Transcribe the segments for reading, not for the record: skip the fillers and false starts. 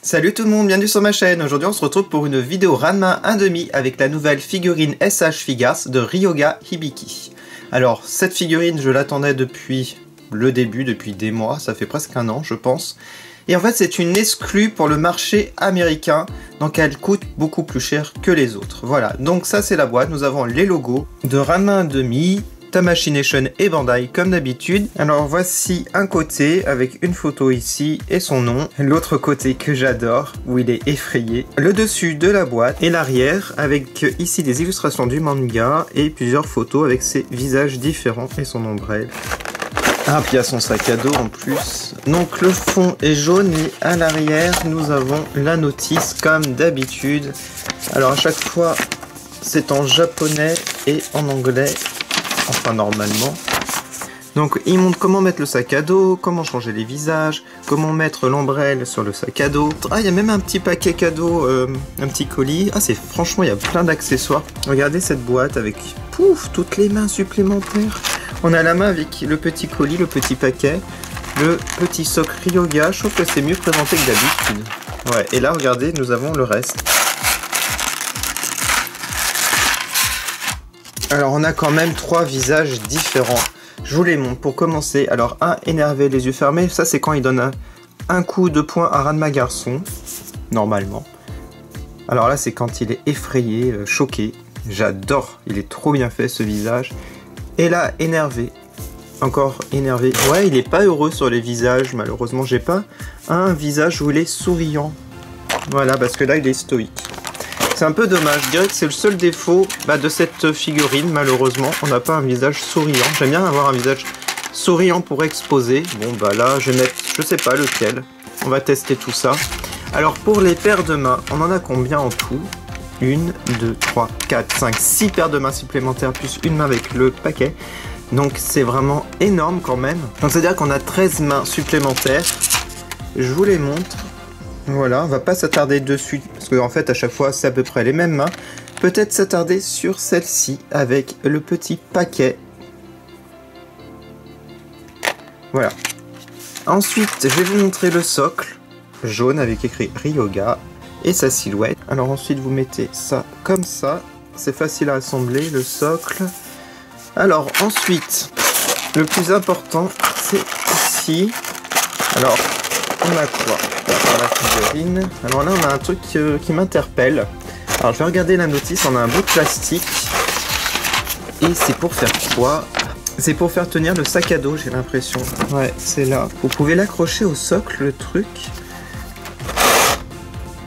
Salut tout le monde, bienvenue sur ma chaîne. Aujourd'hui on se retrouve pour une vidéo Ranma 1/2 avec la nouvelle figurine SH Figars de Ryoga Hibiki. Alors cette figurine je l'attendais depuis le début, depuis des mois, ça fait presque un an je pense. Et en fait c'est une exclue pour le marché américain, donc elle coûte beaucoup plus cher que les autres. Voilà, donc ça c'est la boîte, nous avons les logos de Ranma 1/2, Tamashii Nation et Bandai comme d'habitude. Alors voici un côté avec une photo ici et son nom. L'autre côté que j'adore où il est effrayé. Le dessus de la boîte et l'arrière avec ici des illustrations du manga et plusieurs photos avec ses visages différents et son ombrelle. Ah, puis il y a son sac à dos en plus. Donc le fond est jaune et à l'arrière nous avons la notice comme d'habitude. Alors à chaque fois c'est en japonais et en anglais. Enfin normalement. Donc il montre comment mettre le sac à dos, comment changer les visages, comment mettre l'ombrelle sur le sac à dos. Ah, il y a même un petit paquet cadeau, un petit colis. Ah, c'est franchement, il y a plein d'accessoires. Regardez cette boîte avec, pouf, toutes les mains supplémentaires. On a la main avec le petit colis, le petit paquet, le petit socle Ryoga. Je trouve que c'est mieux présenté que d'habitude. Ouais, et là regardez, nous avons le reste. Alors on a quand même 3 visages différents. Je vous les montre pour commencer. Alors un énervé, les yeux fermés. Ça c'est quand il donne un coup de poing à Ranma garçon. Normalement. Alors là c'est quand il est effrayé, choqué. J'adore. Il est trop bien fait ce visage. Et là énervé. Encore énervé. Ouais, il est pas heureux sur les visages. Malheureusement j'ai pas un visage où il est souriant. Voilà, parce que là il est stoïque. C'est un peu dommage, je dirais que c'est le seul défaut de cette figurine, malheureusement, on n'a pas un visage souriant. J'aime bien avoir un visage souriant pour exposer. Bon bah là, je vais mettre, je sais pas lequel, on va tester tout ça. Alors pour les paires de mains, on en a combien en tout? 1, 2, 3, 4, 5, 6 paires de mains supplémentaires, plus une main avec le paquet. Donc c'est vraiment énorme quand même. Donc c'est-à-dire qu'on a 13 mains supplémentaires. Je vous les montre. Voilà, on va pas s'attarder dessus, parce qu'en fait à chaque fois c'est à peu près les mêmes mains. Peut-être s'attarder sur celle-ci avec le petit paquet. Voilà. Ensuite, je vais vous montrer le socle, jaune avec écrit Ryoga, et sa silhouette. Alors ensuite vous mettez ça comme ça, c'est facile à assembler, le socle. Alors ensuite, le plus important, c'est ici. Alors, on a quoi? La figurine. Alors là on a un truc qui m'interpelle. Alors je vais regarder la notice, on a un bout de plastique. Et c'est pour faire quoi? C'est pour faire tenir le sac à dos, j'ai l'impression. Ouais, c'est là. Vous pouvez l'accrocher au socle, le truc.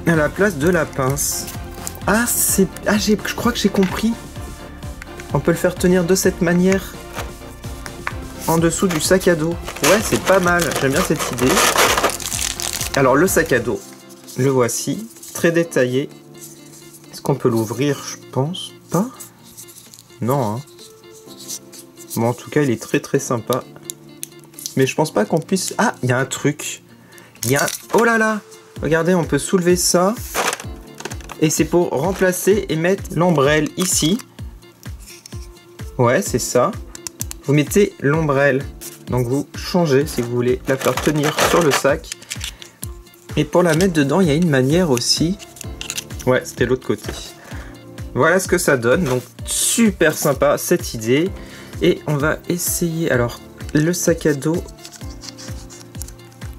À la place de la pince. Ah, c'est... Ah, je crois que j'ai compris. On peut le faire tenir de cette manière. En dessous du sac à dos. Ouais, c'est pas mal. J'aime bien cette idée. Alors le sac à dos, le voici, très détaillé. Est-ce qu'on peut l'ouvrir? Je pense pas. Non, hein. Bon, en tout cas, il est très très sympa. Mais je pense pas qu'on puisse... Ah, il y a un truc. Il y a... Oh là là! Regardez, on peut soulever ça. Et c'est pour remplacer et mettre l'ombrelle ici. Ouais, c'est ça. Vous mettez l'ombrelle. Donc vous changez si vous voulez la faire tenir sur le sac. Et pour la mettre dedans, il y a une manière aussi. Ouais, c'était l'autre côté. Voilà ce que ça donne. Donc, super sympa cette idée. Et on va essayer. Alors, le sac à dos.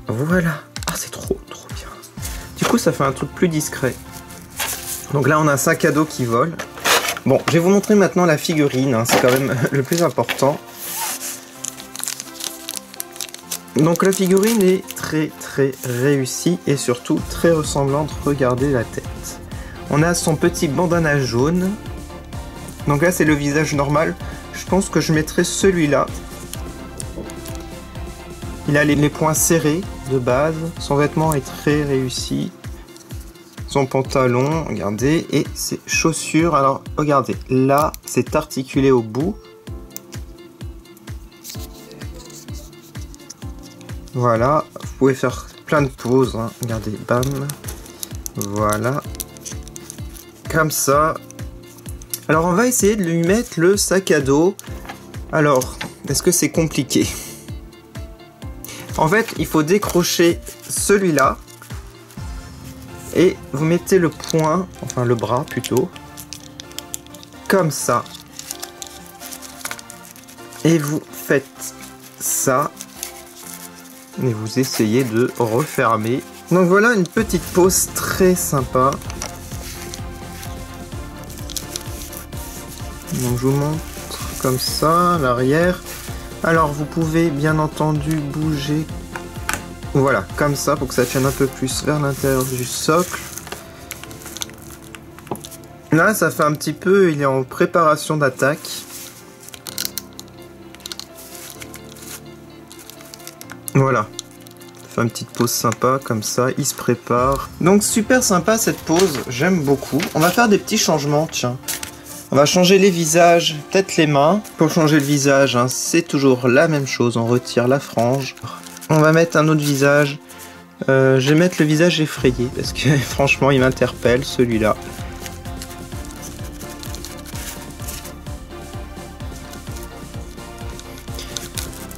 Voilà. Ah, c'est trop bien. Du coup, ça fait un truc plus discret. Donc là, on a un sac à dos qui vole. Bon, je vais vous montrer maintenant la figurine. Hein. C'est quand même le plus important. Donc la figurine est très réussie et surtout très ressemblante. Regardez la tête. On a son petit bandana jaune. Donc là c'est le visage normal. Je pense que je mettrai celui-là. Il a les poings serrés de base. Son vêtement est très réussi. Son pantalon, regardez. Et ses chaussures. Alors regardez, là c'est articulé au bout. Voilà, vous pouvez faire plein de poses, hein. Regardez, bam, voilà, comme ça. Alors on va essayer de lui mettre le sac à dos. Alors, est-ce que c'est compliqué? En fait, il faut décrocher celui-là Et vous mettez le poing, enfin le bras plutôt, comme ça. Et vous faites ça. Et vous essayez de refermer. Donc voilà une petite pose très sympa. Donc je vous montre comme ça, l'arrière. Alors vous pouvez bien entendu bouger. Voilà, comme ça, pour que ça tienne un peu plus vers l'intérieur du socle. Là, ça fait un petit peu, il est en préparation d'attaque. Voilà. Ça fait une petite pause sympa, comme ça, il se prépare. Donc super sympa cette pause, j'aime beaucoup. On va faire des petits changements, tiens. On va changer les visages, peut-être les mains. Pour changer le visage, hein, c'est toujours la même chose, on retire la frange. On va mettre un autre visage. Je vais mettre le visage effrayé parce que franchement il m'interpelle celui-là.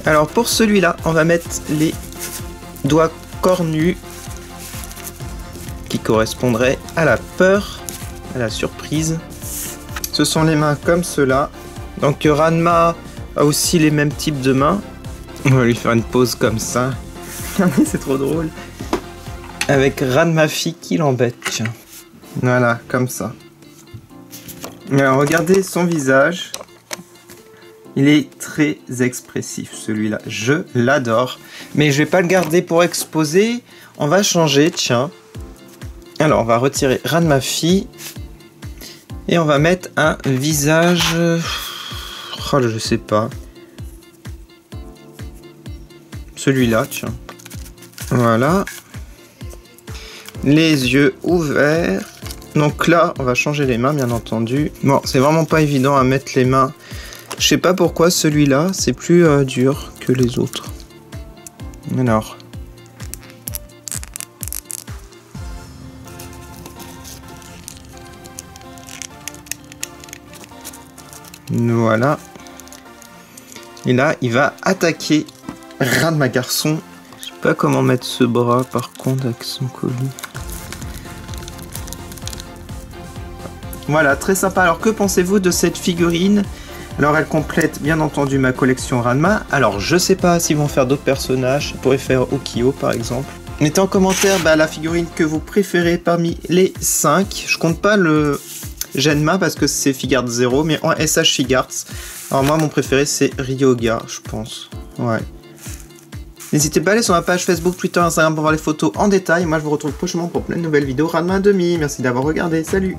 Alors pour celui-là, on va mettre les doigts cornus qui correspondraient à la peur, à la surprise. Ce sont les mains comme cela. Donc Ranma a aussi les mêmes types de mains. On va lui faire une pose comme ça. C'est trop drôle. Avec Ranma-Fi qui l'embête. Voilà, comme ça. Alors regardez son visage. Il est très expressif celui-là. Je l'adore. Mais je vais pas le garder pour exposer. On va changer, tiens. Alors on va retirer Ranma-Fi. Et on va mettre un visage... Oh, je sais pas. Celui-là, tiens. Voilà. Les yeux ouverts. Donc là, on va changer les mains, bien entendu. Bon, c'est vraiment pas évident à mettre les mains. Je sais pas pourquoi celui-là, c'est plus dur que les autres. Alors. Voilà. Et là, il va attaquer Ranma garçon. Je sais pas comment mettre ce bras par contre avec son colis. Voilà, très sympa. Alors que pensez-vous de cette figurine? Alors elle complète bien entendu ma collection Ranma. Alors je sais pas s'ils vont faire d'autres personnages. Ils pourraient faire Okio par exemple. Mettez en commentaire la figurine que vous préférez parmi les 5. Je compte pas le Genma parce que c'est Figuarts 0, mais en SH Figuarts. Alors moi mon préféré c'est Ryoga, je pense. Ouais. N'hésitez pas à aller sur ma page Facebook, Twitter, Instagram pour voir les photos en détail. Moi je vous retrouve prochainement pour plein de nouvelles vidéos Ranma 1/2. Merci d'avoir regardé, salut!